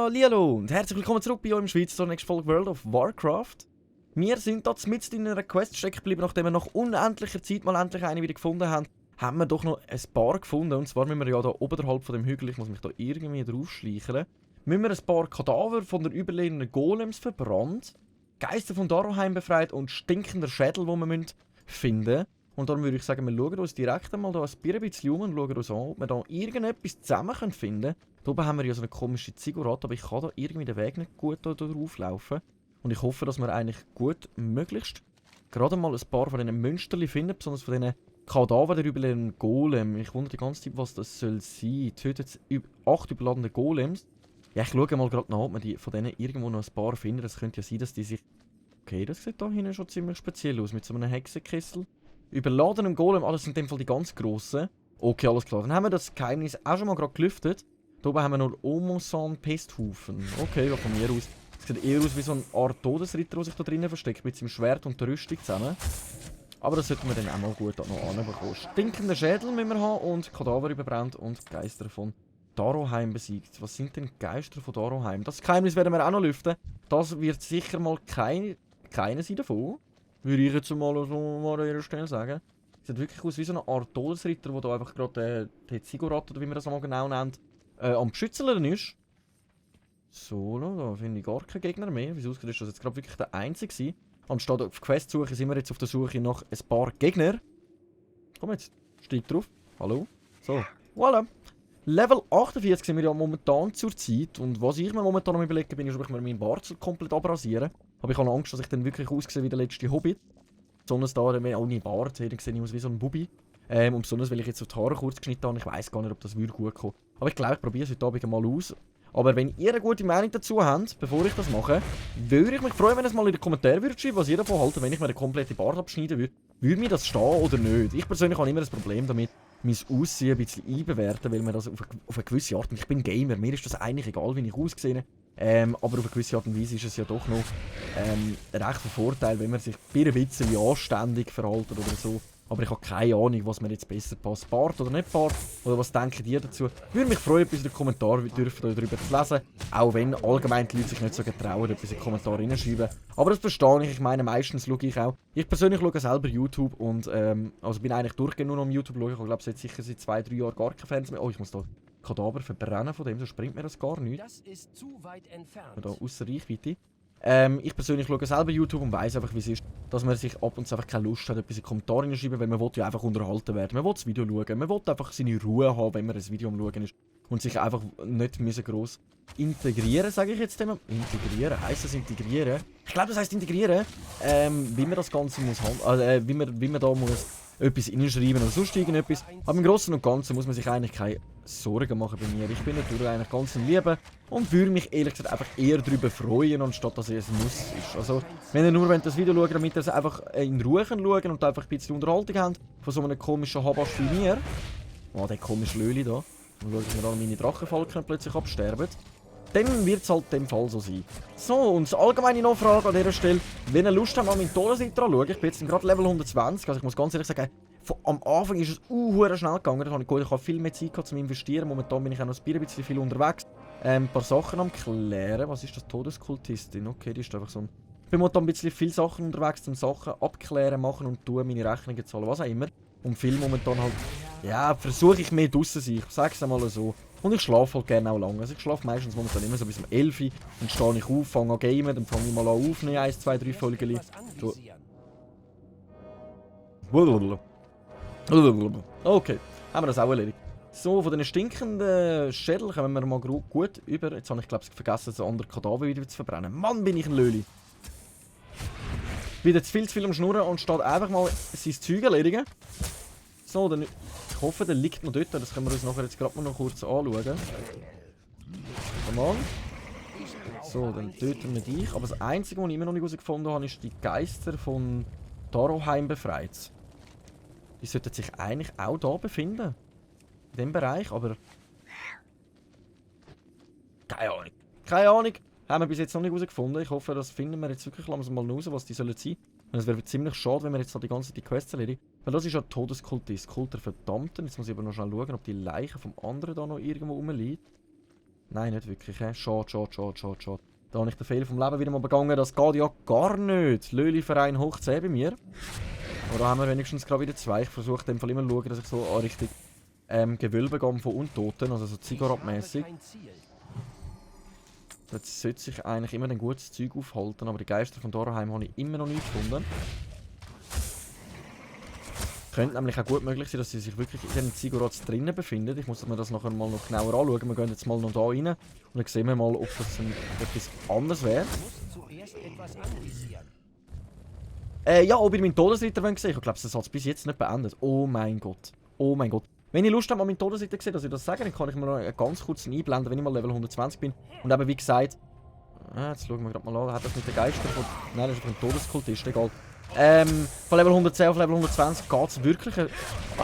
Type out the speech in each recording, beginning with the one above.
Hallihallo und herzlich willkommen zurück bei euch im Schweizer zur nächsten Folge World of Warcraft. Wir sind da mitten in einer Quest stecken geblieben, nachdem wir nach unendlicher Zeit mal endlich eine wieder gefunden haben. Haben wir doch noch ein paar gefunden, und zwar müssen wir ja da oberhalb von dem Hügel, ich muss mich da irgendwie draufschleichen, müssen wir ein paar Kadaver von der überlebenden Golems verbrannt, Geister von Daroheim befreit und stinkender Schädel, die wir finden müssen. Und darum würde ich sagen, wir schauen uns direkt einmal da ein bisschen um und schauen uns an, ob wir da irgendetwas zusammen finden können. Hier oben haben wir ja so eine komische Ziggurat, aber ich kann da irgendwie den Weg nicht gut da drauf laufen. Und ich hoffe, dass wir eigentlich gut möglichst gerade mal ein paar von diesen Münsterli finden, besonders von diesen Kadaver der überlebenden Golem. Ich wundere die ganze Zeit, was das soll sein. Tötet 8 überladene Golems. Ja, ich schaue mal gerade nach, ob wir von denen irgendwo noch ein paar finden. Es könnte ja sein, dass die sich... Okay, das sieht da hinten schon ziemlich speziell aus, mit so einem Hexenkessel. Überladenem Golem, das sind in dem Fall die ganz grossen. Okay, alles klar. Dann haben wir das Geheimnis auch schon mal gerade gelüftet. Hier oben haben wir noch Omosan Pesthaufen. Okay, ja, von mir aus. Es sieht eher aus wie so eine Art Todesritter, der sich da drinnen versteckt, mit seinem Schwert und der Rüstung zusammen. Aber das sollten wir dann auch mal gut noch anbekommen. Stinkende Schädel müssen wir haben und Kadaver überbrannt und Geister von Daroheim besiegt. Was sind denn Geister von Daroheim? Das Geheimnis werden wir auch noch lüften. Das wird sicher mal keine sein davon. Würde ich jetzt mal so an ihrer Stelle sagen. Sieht wirklich aus wie so eine Art Todesritter, der da einfach gerade der Ziggurat, oder wie man das mal genau nennt, am Beschützeln ist. So, da finde ich gar keinen Gegner mehr. Wieso ist das jetzt gerade wirklich der einzige gewesen? Anstatt auf Questsuche sind wir jetzt auf der Suche nach ein paar Gegner. Komm jetzt, steig drauf. Hallo. So, voilà. Level 48 sind wir ja momentan zur Zeit. Und was ich mir momentan am überlegen bin, ist, ob ich mir meinen Bart komplett abrasieren. Aber ich habe Angst, dass ich dann wirklich aussehe wie der letzte Hobbit. Besonders da, wenn auch nicht Bart, dann sehe ich aus wie so ein Bubi. Und besonders, weil ich jetzt auf die Haare kurz geschnitten habe, ich weiss gar nicht, ob das gut kommen. Aber ich glaube, ich probiere es heute Abend mal aus. Aber wenn ihr eine gute Meinung dazu habt, bevor ich das mache, würde ich mich freuen, wenn ihr es mal in den Kommentaren würdet schreiben, was ihr davon haltet, wenn ich mir den kompletten Bart abschneiden würde. Würde mir das stehen oder nicht? Ich persönlich habe immer das Problem damit, mein Aussehen ein bisschen einbewerten, weil mir das auf eine gewisse Art, und ich bin Gamer, mir ist das eigentlich egal, wie ich aussehe. Aber auf eine gewisse Art und Weise ist es ja doch noch ein rechter Vorteil, wenn man sich ein bisschen anständig verhält oder so. Aber ich habe keine Ahnung, was mir jetzt besser passt. Bart oder nicht Bart? Oder was denkt ihr dazu? Würde mich freuen, etwas in den Kommentaren darüber zu lesen. Auch wenn allgemein die Leute sich nicht so getrauen, etwas in die Kommentare reinschreiben. Aber das verstehe ich. Ich meine, meistens schaue ich auch. Ich persönlich schaue selber YouTube und also bin eigentlich durchgehend nur noch am YouTube schauen. Ich glaube, jetzt sicher seit 2-3 Jahren gar kein Fernsehen mehr. Oh, ich muss da Kadaver verbrennen von dem, so springt mir das gar nicht. Das ist zu weit entfernt. Da außer Reichweite. Ich persönlich schaue selber YouTube und weiss einfach, wie es ist, dass man sich ab und zu einfach keine Lust hat, etwas in die Kommentare hineinschreiben, weil man will ja einfach unterhalten werden. Man will das Video schauen, man will einfach seine Ruhe haben, wenn man ein Video am Schauen ist. Und sich einfach nicht müssen gross integrieren, sage ich jetzt immer. Integrieren, heisst das integrieren? Ich glaube, das heisst integrieren. Wie man das Ganze muss haben, wie man da muss etwas reinschreiben oder sonst irgendetwas. Aber im Großen und Ganzen muss man sich eigentlich keine Sorgen machen bei mir. Ich bin natürlich eigentlich ganz im Leben und würde mich ehrlich gesagt einfach eher darüber freuen, anstatt dass es ein Muss ist. Also, wenn ihr nur das Video schaut, damit ihr es einfach in Ruhe schauen und einfach ein bisschen Unterhaltung habt von so einem komischen Habasch wie mir. Oh, der komische Löli da. Dann schaue ich mir an, meine Drachenfalken plötzlich absterben. Dann wird es halt in dem Fall so sein. So, und allgemeine Nachfrage an dieser Stelle. Wenn ihr Lust habt, mal meinen Todesritter anzuschauen, ich bin jetzt gerade Level 120, also ich muss ganz ehrlich sagen, am Anfang ist es schnell gegangen. Ich habe viel mehr Zeit gehabt, zum Investieren. Momentan bin ich auch noch ein bisschen viel unterwegs. Ein paar Sachen am klären. Was ist das? Todeskultistin? Okay, die ist einfach so ein... Ich bin momentan ein bisschen viele Sachen unterwegs, um Sachen abklären, machen und tun, meine Rechnungen zahlen, was auch immer. Und viel momentan halt... Ja, versuche ich mehr draussen zu sein. Ich sage es einmal so. Und ich schlafe halt gerne auch lange. Also ich schlafe meistens momentan immer so bis um 11 Uhr. Dann stehe ich auf, fange an gamen, dann fange ich mal an aufnehmen, 1, 2, 3 Folgen. So. Okay, haben wir das auch erledigt. So, von diesen stinkenden Schädeln kommen wir mal gut über. Jetzt habe ich glaube ich vergessen, so andere Kadaver wieder zu verbrennen. Mann, bin ich ein Löli. Ich bin jetzt viel zu viel am Schnurren und steht einfach mal sein Zeug erledigen. So, dann... Ich hoffe, der liegt noch dort. Das können wir uns nachher jetzt gerade mal noch kurz anschauen. Come on. So, dann töten wir dich. Aber das Einzige, was ich immer noch nicht herausgefunden habe, ist die Geister von Daroheim befreit. Die sollten sich eigentlich auch da befinden. In dem Bereich, aber... Keine Ahnung. Keine Ahnung. Haben wir bis jetzt noch nicht herausgefunden. Ich hoffe, das finden wir jetzt wirklich langsam mal raus, was die sollen sein. Und es wäre ziemlich schade, wenn wir jetzt da die ganze Zeit die Quests erledigen. Weil das ist ja Todeskultist. Kult der Verdammten. Jetzt muss ich aber noch schnell schauen, ob die Leiche vom anderen da noch irgendwo rumliegt. Nein, nicht wirklich. Schade. Da habe ich den Fehler vom Leben wieder mal begangen. Das geht ja gar nicht. Löli-Verein hoch 10 bei mir. Aber da haben wir wenigstens gerade wieder 2. Ich versuche in dem Fall immer zu schauen, dass ich so an richtig Gewölbe gehe von Untoten, also so Zigarettmäßig. Kein Ziel. Jetzt sollte sich eigentlich immer ein gutes Zeug aufhalten, aber die Geister von Dorheim habe ich immer noch nicht gefunden. Könnte nämlich auch gut möglich sein, dass sie sich wirklich in den Ziggurats drinnen befinden. Ich muss mir das nachher mal noch genauer anschauen. Wir gehen jetzt mal noch da rein und dann sehen wir mal, ob das etwas anderes wäre. Du musst zuerst etwas anvisieren. Ja, ob ihr meinen Todesritter wollt sehen. Ich glaube, das hat es bis jetzt nicht beendet. Oh mein Gott. Oh mein Gott. Wenn ihr Lust habt, mal meinen Todesritter zu sehen, dass ich das sage, dann kann ich mir noch einen ganz kurzen einblenden, wenn ich mal Level 120 bin. Und eben, wie gesagt, jetzt schauen wir gerade mal an, hat das mit den Geistern von... Nein, das ist ein Todeskultist, egal. Von Level 110 auf Level 120 geht es wirklich eine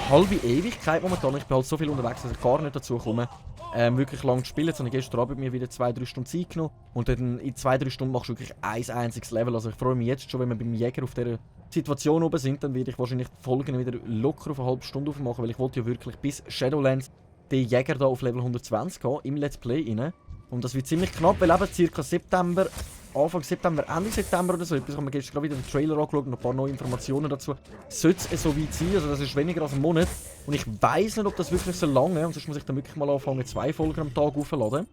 halbe Ewigkeit momentan. Ich bin halt so viel unterwegs, dass ich gar nicht dazu komme, wirklich lang zu spielen. Jetzt habe ich gestern Abend mir wieder 2-3 Stunden Zeit genommen. Und dann in 2-3 Stunden machst du wirklich ein einziges Level. Also ich freue mich jetzt schon, wenn wir beim Jäger auf dieser Situation oben sind, dann werde ich wahrscheinlich die Folgen wieder locker auf eine halbe Stunde aufmachen, weil ich wollte ja wirklich bis Shadowlands den Jäger da auf Level 120 gehen, im Let's Play rein. Und das wird ziemlich knapp, weil eben circa September, Anfang September, Ende September oder so, etwas haben wir gestern gerade wieder den Trailer angeschaut und noch ein paar neue Informationen dazu. Sollte es so weit sein, also das ist weniger als ein Monat. Und ich weiss nicht, ob das wirklich so lange, und sonst muss ich dann wirklich mal anfangen, 2 Folgen am Tag aufzuladen.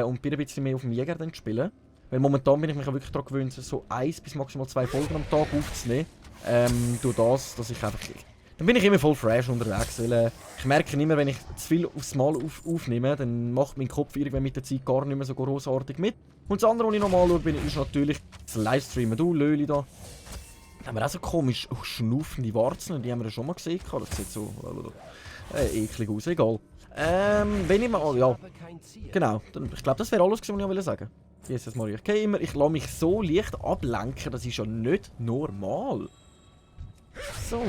Und bin ein bisschen mehr auf dem Jäger dann zu spielen. Weil momentan bin ich mich auch wirklich daran gewöhnt, so 1 bis maximal 2 Folgen am Tag aufzunehmen. Durch das, dass ich einfach... Dann bin ich immer voll fresh unterwegs, weil ich merke immer, wenn ich zu viel aufs Mal aufnehme, dann macht mein Kopf irgendwann mit der Zeit gar nicht mehr so großartig mit. Und das andere, was ich nochmal schaue, ist natürlich das Livestreamen. Du, Löli da. Da haben wir auch so komisch schnuffende Warzen, die haben wir ja schon mal gesehen. Das sieht so eklig aus, egal. Wenn ich mal, ja, Habe kein Ziel. genau. Ich glaube, das wäre alles, was ich sagen wollte. Jesus Maria. Okay, immer, ich lasse mich so leicht ablenken, das ist ja nicht normal. So.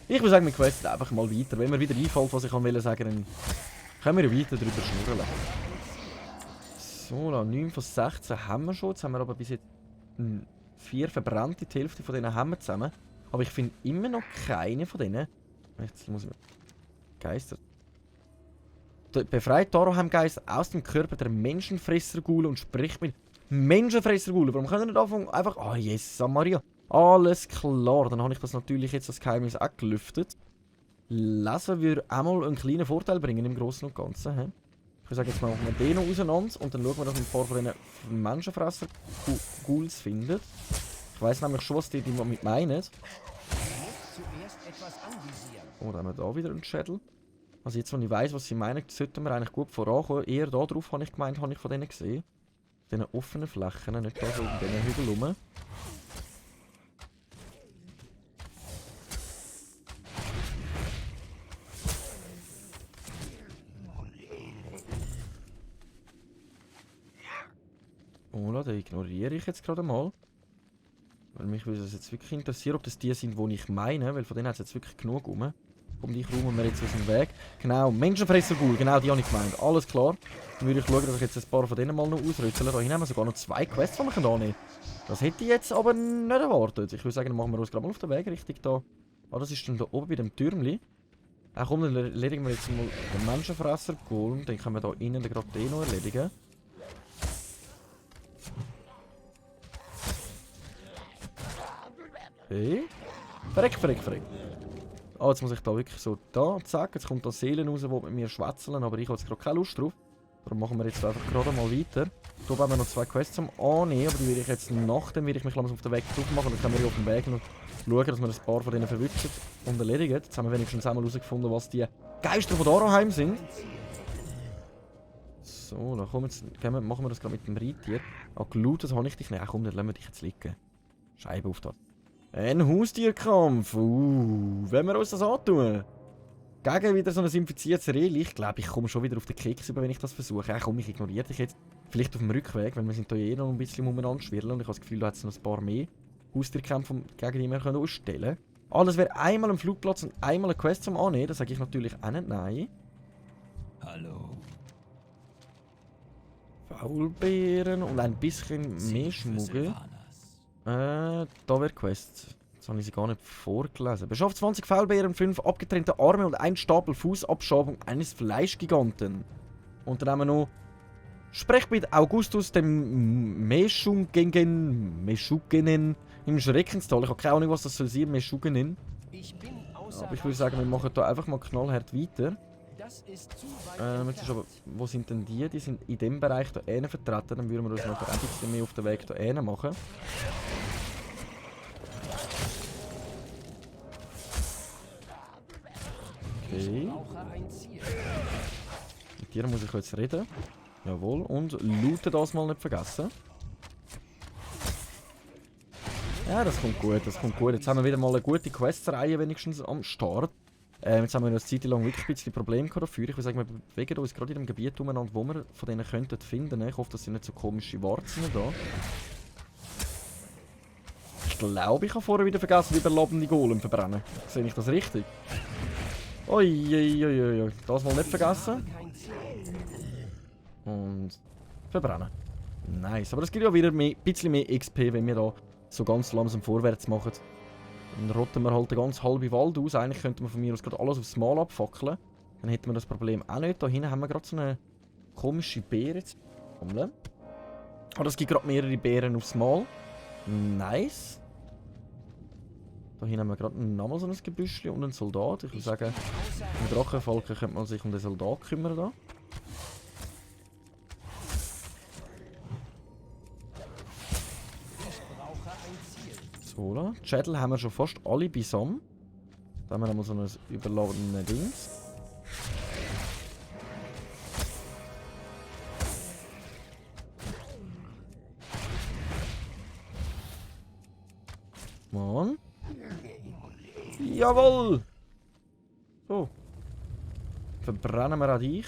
Ich würde sagen, wir questen einfach mal weiter. Wenn mir wieder einfällt, was ich sagen wollte, dann können wir weiter darüber schnurren. So, 9 von 16 haben wir schon. Jetzt haben wir aber bis jetzt 4 verbrannte. Die Hälfte von denen haben wir zusammen. Aber ich finde immer noch keine von denen. Jetzt muss ich... Geister. Befreit Dorheim-Geist aus dem Körper der Menschenfresser-Gule und spricht mit Menschenfresser-Gule. Warum können wir nicht anfangen? Einfach... Ah, Jesus Maria. Alles klar, dann habe ich das natürlich jetzt als Geheimnis auch gelüftet. Lesen würde auch mal einen kleinen Vorteil bringen im Großen und Ganzen. He? Ich würde sagen, jetzt machen wir den noch auseinander und dann schauen wir, dass wir ein paar von diesen Menschenfresser-Ghouls finden. Ich weiss nämlich schon, was die damit meinen. Du musst zuerst etwas anvisieren. Oh, dann haben wir da wieder einen Schädel. Also jetzt, wo ich weiss, was sie meinen, sollten wir eigentlich gut vorankommen. Eher da drauf habe ich gemeint, habe ich von denen gesehen. Diesen offenen Flächen, nicht da so um diesen Hügel rum. Oh, den ignoriere ich jetzt gerade mal. Weil mich würde es jetzt wirklich interessieren, ob das die sind, die ich meine. Weil von denen hat es jetzt wirklich genug rum. Komm, die räumen wir jetzt aus dem Weg. Genau, Menschenfresser-Ghoul, genau die habe ich gemeint. Alles klar. Dann würde ich schauen, dass ich jetzt ein paar von denen mal noch ausrüttle. Da haben wir sogar noch 2 Quests, die wir annehmen können. Das hätte ich jetzt aber nicht erwartet. Ich würde sagen, dann machen wir uns gerade mal auf den Weg Richtung da. Ah, das ist dann da oben bei dem Türmli. Ach komm, dann erledigen wir jetzt mal den Menschenfresser-Ghoul. Den können wir da innen gerade den noch erledigen. Okay. Verreck. Ah, jetzt muss ich da wirklich so da, zack, jetzt kommt da Seelen raus, die mit mir schwätzeln, aber ich habe jetzt gerade keine Lust drauf. Darum machen wir jetzt einfach gerade mal weiter. Hier haben wir noch 2 Quests zum Annehmen, aber die werde ich jetzt nachdem werde ich mich auf den Weg drauf machen. Dann können wir auf dem Weg noch schauen, dass wir ein paar von denen verwischen und erledigen. Jetzt haben wir wenigstens einmal herausgefunden, was die Geister von Dorheim sind. So, dann kommen wir, machen wir das gerade mit dem Reittier. Ah, gelootet habe ich dich nicht. Komm, dann lassen wir dich jetzt liegen. Scheibe auf das. Ein Haustierkampf. Wenn wir uns das antun. Gegen wieder so ein infiziertes Reh. Ich glaube, ich komme schon wieder auf den Keks über, wenn ich das versuche. Komm, ich ignoriere dich jetzt. Vielleicht auf dem Rückweg, weil wir sind hier noch ein bisschen umeinander schwirren. Und ich habe das Gefühl, da hat es noch ein paar mehr Haustierkämpfe, gegen die wir ausstellen können. Ah, das wäre einmal ein Flugplatz und einmal eine Quest zum Annehmen. Das sage ich natürlich auch nicht nein. Hallo. Faulbeeren und ein bisschen mehr Schmuggel. Da wäre Quest. Jetzt habe ich sie gar nicht vorgelesen. Beschafft 20 Faulbeeren, 5 abgetrennte Arme und ein Stapel Fußabschabung eines Fleischgiganten. Und dann haben wir noch Sprecht mit Augustus dem Meschugenen im Schreckenstal. Ich habe keine Ahnung, was das soll sein, Meschugenen. Ich bin außer Aber ich würde sagen, wir machen hier einfach mal knallhart weiter. Das ist zu weit Jetzt ist aber, wo sind denn die? Die sind in dem Bereich da hinten vertreten. Dann würden wir uns noch ein bisschen mehr auf den Weg da hinten machen. Okay. Brauche ein Ziel. Mit dir muss ich jetzt reden. Jawohl. Und looten das mal nicht vergessen. Ja, das kommt gut, das kommt gut. Jetzt haben wir wieder mal eine gute Questreihe wenigstens am Start. Jetzt haben wir eine Zeit lang wirklich ein bisschen Probleme dafür. Ich würde sagen, wir bewegen uns gerade in dem Gebiet umeinander, wo wir von denen könnten finden. Ich hoffe, das sind nicht so komische Warzen da. Ich glaube, ich habe vorher wieder vergessen, wie überlebende Golem verbrennen. Sehe ich das richtig? Uiuiuiui. Das mal nicht vergessen. Kein Ziel. Und verbrennen. Nice. Aber es gibt ja wieder ein bisschen mehr XP, wenn wir da so ganz langsam vorwärts machen. Dann rotten wir halt den ganz halben Wald aus. Eigentlich könnte man von mir aus gerade alles aufs Mal abfackeln. Dann hätten wir das Problem auch nicht. Da hinten haben wir gerade so eine komische Beere zu sammeln. Aber es gibt gerade mehrere Beeren aufs Mal. Nice. Da hinten haben wir gerade nochmal so ein Gebüschchen und einen Soldat. Ich würde sagen, im Drachenfalken könnte man sich um den Soldat kümmern. Da. Ich brauche ein Ziel. So, da. Die Schädel haben wir schon fast alle beisammen. Da haben wir nochmal so ein überladenes Dings. Mann. Jawohl! So. Verbrennen wir auch dich.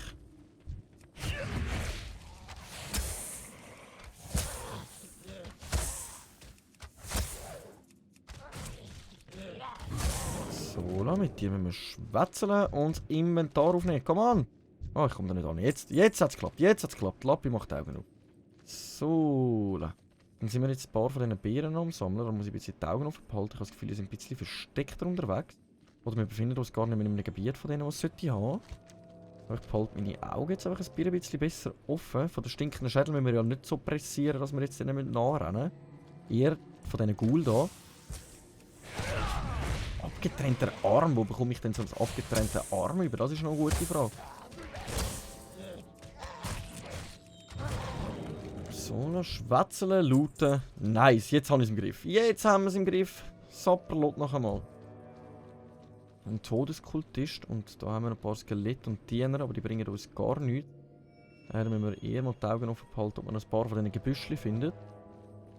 So, mit dir müssen wir schwätzeln und das Inventar aufnehmen. Komm an! Oh, ich komme da nicht an. Jetzt hat es geklappt. Jetzt hat es geklappt. Lappi macht die Augen auf. So. Dann sind wir jetzt ein paar von diesen Beeren am Sammeln. Da muss ich ein bisschen die Augen offen behalten. Ich habe das Gefühl, die sind ein bisschen versteckter unterwegs. Oder wir befinden uns gar nicht mehr in einem Gebiet von denen, was sollte haben. Ich behalte meine Augen jetzt einfach ein bisschen besser offen. Von den stinkenden Schädeln müssen wir ja nicht so pressieren, dass wir jetzt denen nachrennen. Eher von diesen Ghoul hier. Abgetrennter Arm. Wo bekomme ich denn so einen abgetrennten Arm über? Das ist noch eine gute Frage. So, noch schwätzeln, looten. Nice, jetzt haben wir es im Griff. Jetzt haben wir es im Griff. Sapperlot noch einmal. Ein Todeskultist. Und da haben wir ein paar Skelette und Diener, aber die bringen uns gar nichts. Da müssen wir eher mal die Augen offen behalten, ob man ein paar von diesen Gebüschchen findet.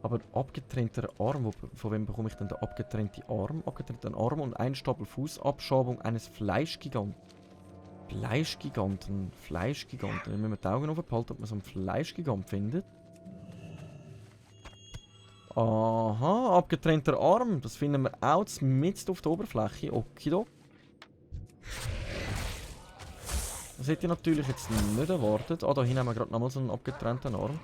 Aber abgetrennter Arm, von wem bekomme ich denn den abgetrennten Arm? Abgetrennten Arm und ein Stapel Fußabschabung eines Fleischgiganten. Fleischgiganten. Dann müssen wir die Augen offen behalten, ob man so einen Fleischgigant findet. Aha, abgetrennter Arm. Das finden wir auch mitten auf der Oberfläche. Okido. Das hätte ich natürlich jetzt nicht erwartet. Ah, da hinten haben wir gerade nochmal so einen abgetrennten Arm.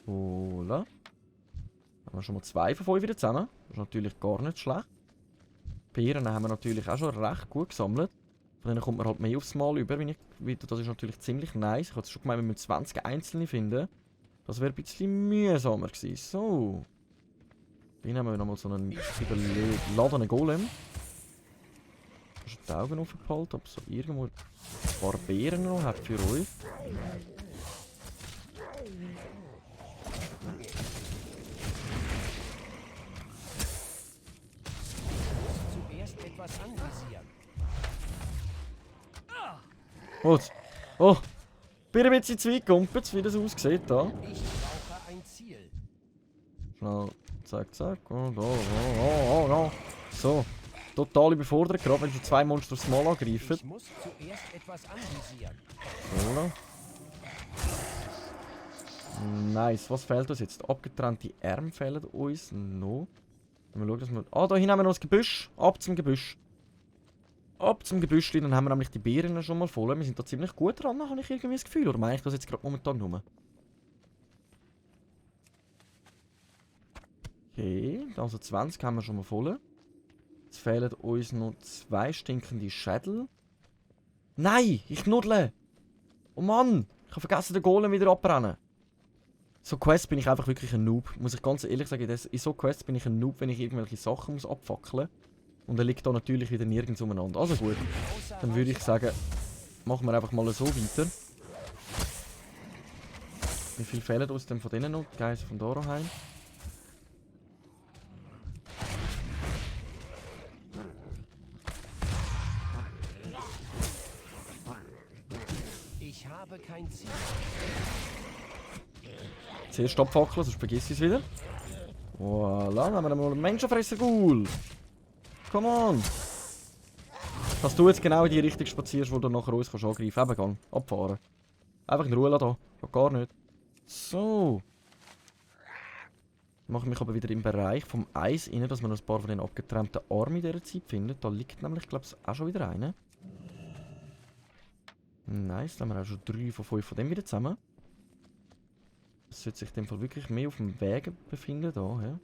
Voilà. Haben wir schon mal 2 von 5 wieder zusammen. Das ist natürlich gar nicht schlecht. Beeren haben wir natürlich auch schon recht gut gesammelt. Von denen kommt man halt mehr aufs Mal über. Das ist natürlich ziemlich nice. Ich habe schon gemeint, wir müssen 20 einzelne finden. Das wäre ein bisschen mühsamer gewesen. So. Hier haben wir nochmal so einen überladenen Golem. Ich habe die Augen offen behalten, ob es so irgendwo ein paar Beeren noch hat für euch. Zuerst etwas anvisieren. Was? Oh! Bin ein bisschen zu weit gegumpelt, wie das aussieht da. Ich brauche ein Ziel. Schnell. Zack, zack. Oh. So. Total überfordert, gerade wenn schon 2 Monster aufs Mal angreifen. Ich muss zuerst etwas anvisieren. So. Nice. Was fehlt uns jetzt? Abgetrennte Arme fehlen uns noch. Mal schauen, dass wir... Ah, da hinten haben wir noch das Gebüsch. Ab zum Gebüsch. Ab zum Gebüsch, dann haben wir nämlich die Beeren schon mal voll. Wir sind da ziemlich gut dran, habe ich irgendwie das Gefühl. Oder meine ich das jetzt gerade momentan nur? Okay, also 20 haben wir schon mal voll. Jetzt fehlen uns noch 2 stinkende Schädel. Nein, ich knuddle! Oh Mann, ich habe vergessen, den Golem wieder abrennen. So Quests bin ich einfach wirklich ein Noob. Muss ich ganz ehrlich sagen, in so Quests bin ich ein Noob, wenn ich irgendwelche Sachen muss abfackeln muss. Und er liegt da natürlich wieder nirgends umeinander. Also gut, dann würde ich sagen, machen wir einfach mal so weiter. Wie viel fehlen uns denn von denen noch? Geist von Doroheim. Ich habe kein Ziel. Zuerst abfackeln, sonst vergiss ich es wieder. Voilà, dann haben wir mal einen Menschenfresser Ghoul. Come on! Dass du jetzt genau in die Richtung spazierst, wo du nachher uns angreifen kannst. Eben, gang. Abfahren. Einfach in Ruhe lassen. Ja, gar nicht. So. Ich mache mich aber wieder im Bereich vom Eis rein, dass man noch ein paar von den abgetrennten Armen in dieser Zeit findet. Da liegt nämlich, glaube ich, auch schon wieder einer. Nice, da haben wir auch schon 3 von 5 von dem wieder zusammen. Das sollte sich in dem Fall wirklich mehr auf dem Weg befinden. Da, ja.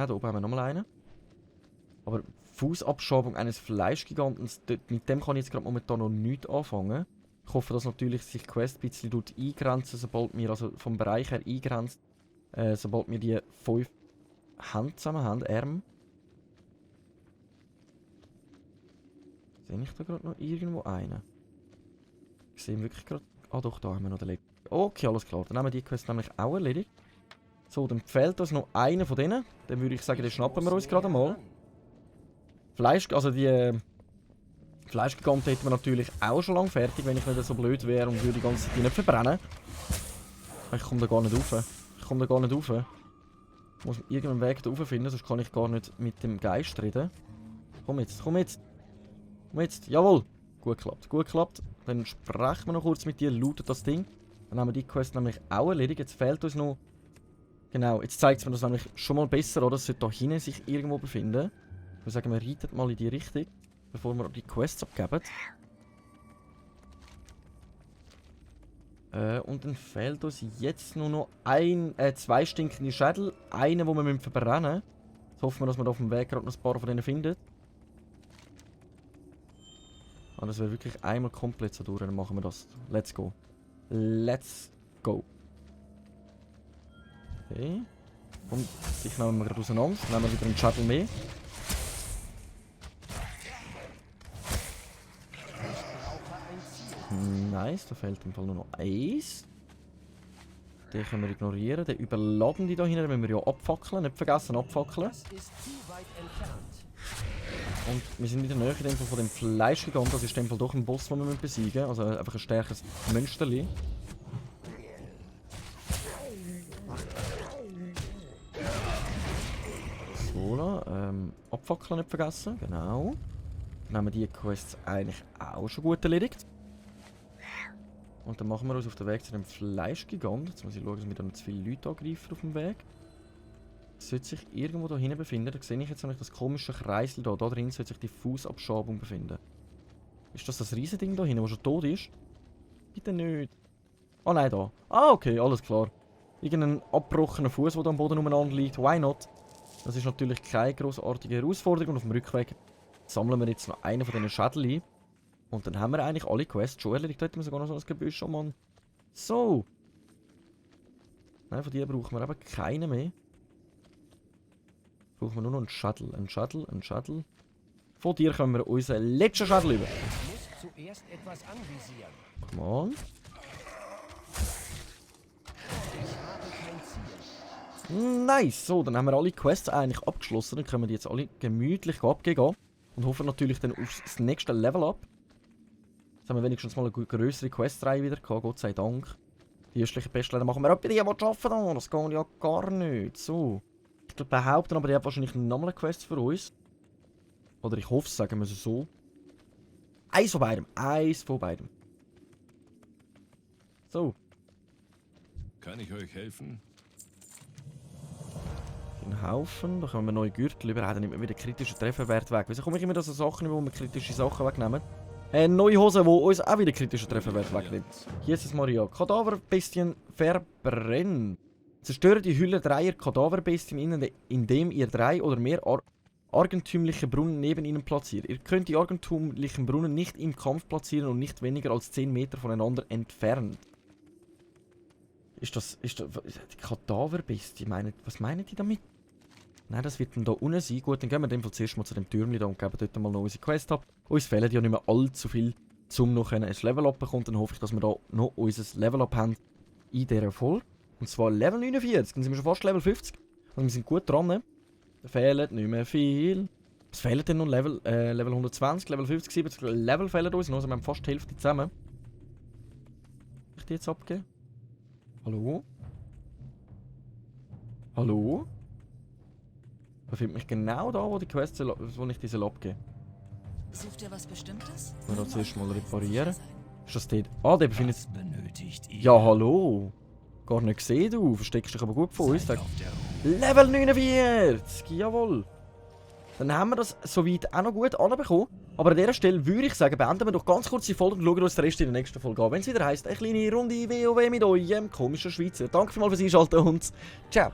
Da oben haben wir nochmal einen. Aber Fußabschabung eines Fleischgiganten, mit dem kann ich jetzt gerade momentan noch nichts anfangen. Ich hoffe, dass natürlich sich die Quest ein bisschen eingrenzen, sobald wir, also vom Bereich her eingrenzt, sobald wir die 5 Hände zusammen haben, Arme. Sehe ich da gerade noch irgendwo einen? Ich sehe wirklich gerade... Ah doch, da haben wir noch den Letzten. Okay, alles klar. Dann haben wir die Quest nämlich auch erledigt. So, dann fehlt uns noch einer von denen. Dann würde ich sagen, den schnappen wir uns gerade mal. Fleisch, also die Fleischgiganten hätten wir natürlich auch schon lange fertig, wenn ich nicht so blöd wäre und würde die ganze Zeit nicht verbrennen. Ich komme da gar nicht rauf. Ich muss irgendeinen Weg da rauf finden, sonst kann ich gar nicht mit dem Geist reden. Komm jetzt, komm jetzt. Komm jetzt, jawohl. Gut geklappt, gut geklappt. Dann sprechen wir noch kurz mit dir, lootet das Ding. Dann haben wir die Quest nämlich auch erledigt. Jetzt fehlt uns noch... Genau, jetzt zeigt es mir das nämlich schon mal besser, oder? Es sollte da hinten sich irgendwo befinden. Ich würde sagen, wir reiten mal in die Richtung, bevor wir die Quests abgeben. Und dann fehlt uns jetzt nur noch 2 stinkende Schädel. Einen, den wir verbrennen müssen. Jetzt hoffen wir, dass wir auf dem Weg gerade noch ein paar von denen finden. Ah, das wäre wirklich einmal komplett so durch, dann machen wir das. Let's go. Let's go. Okay. Und dich nehmen wir gerade auseinander. Dann nehmen wir wieder einen Shuttle mehr. Nice, da fehlt im Fall nur noch eins. Den können wir ignorieren. Den überladenden da hinten müssen wir ja abfackeln. Nicht vergessen, abfackeln. Das ist zu weit entfernt. Und wir sind in der Nähe in dem Fall von dem Fleischgigant. Das ist in dem Fall doch ein Boss, den wir besiegen müssen. Also einfach ein stärkeres Mönsterli. So, abfackeln nicht vergessen. Genau. Dann haben wir die Quests eigentlich auch schon gut erledigt. Und dann machen wir uns auf den Weg zu dem Fleischgigant. Jetzt muss ich schauen, dass wir da nicht zu viele Leute angreifen auf dem Weg. Sollte sich irgendwo da hinten befinden. Da sehe ich jetzt nämlich das komische Kreisel da. Da drin sollte sich die Fußabschabung befinden. Ist das Riesending da hinten, das schon tot ist? Bitte nicht. Ah nein, da. Ah, okay, alles klar. Irgendein abgebrochener Fuß, der da am Boden umeinander liegt. Why not? Das ist natürlich keine grossartige Herausforderung. Und auf dem Rückweg sammeln wir jetzt noch einen von diesen Schädeln ein. Und dann haben wir eigentlich alle Quests schon erledigt. Da hätten wir sogar noch so ein Gebüsch, oh Mann. So. Nein, von dir brauchen wir eben keine mehr. Brauchen wir nur noch einen Shuttle. Einen Shuttle. Von dir können wir unseren letzten Shuttle über. Ich muss zuerst etwas anvisieren. Come on. Ich habe kein Ziel. Nice. So, dann haben wir alle Quests eigentlich abgeschlossen. Dann können wir die jetzt alle gemütlich abgeben. Und hoffen natürlich dann auf das nächste Level up. Jetzt haben wir wenigstens mal eine größere Questreihe wieder gehabt, Gott sei Dank. Die erstlichen Bestleiter machen wir auch bei denen, die arbeiten. Das geht ja gar nicht. So. Ich glaube, behaupten aber, die haben wahrscheinlich nochmal eine Quest für uns. Oder ich hoffe es, sagen wir es so. Eins von beidem. Eins von beidem. So. Kann ich euch helfen? Ein Haufen. Da kommen wir neue Gürtel über. Dann nimmt man wieder kritische Trefferwert weg. Wieso komme ich immer da so Sachen, wo wir kritische Sachen wegnehmen? Neue Hose, die uns auch wieder kritische Trefferwert wegnimmt. Hier ist es Maria. Kadaverbestien verbrennen. Zerstöre die Hülle 3er Kadaverbestien, indem ihr 3 oder mehr argentümliche Brunnen neben ihnen platziert. Ihr könnt die argentümlichen Brunnen nicht im Kampf platzieren und nicht weniger als 10 Meter voneinander entfernt. Ist das die Kadaverbestie? Was meinen die damit? Nein, das wird dann hier unten sein. Gut, dann gehen wir in dem Fall zuerst mal zu dem Türmchen da und geben dort mal noch unsere Quest ab. Uns fehlen ja nicht mehr allzu viel, um noch ein Level-Up zu bekommen. Dann hoffe ich, dass wir da noch unser Level-Up haben in dieser Folge. Und zwar Level 49. Dann sind wir schon fast Level 50. Also wir sind gut dran. Ne? Da fehlt nicht mehr viel. Es fehlen dann noch Level 120, Level 50, 70 Level fehlen uns. Also wir haben fast die Hälfte zusammen. Kann ich die jetzt abgeben? Hallo? Hallo? Befindet mich genau da, wo die Quest wo ich diese abgebe. Sucht ihr was Bestimmtes? Wir das zuerst mal reparieren. Ist das dort? Ah, der befindet sich. Benötigt ihr? Ja, hallo! Gar nicht gesehen, du. Versteckst dich aber gut von uns. Seid auf der Level 49! Jawohl! Dann haben wir das soweit auch noch gut anbekommen. Aber an dieser Stelle würde ich sagen, beenden wir doch ganz kurz die Folge und schauen uns den Rest in der nächsten Folge an. Wenn es wieder heisst, eine kleine Runde WoW mit eurem komischen Schweizer. Danke vielmals fürs Einschalten und ciao!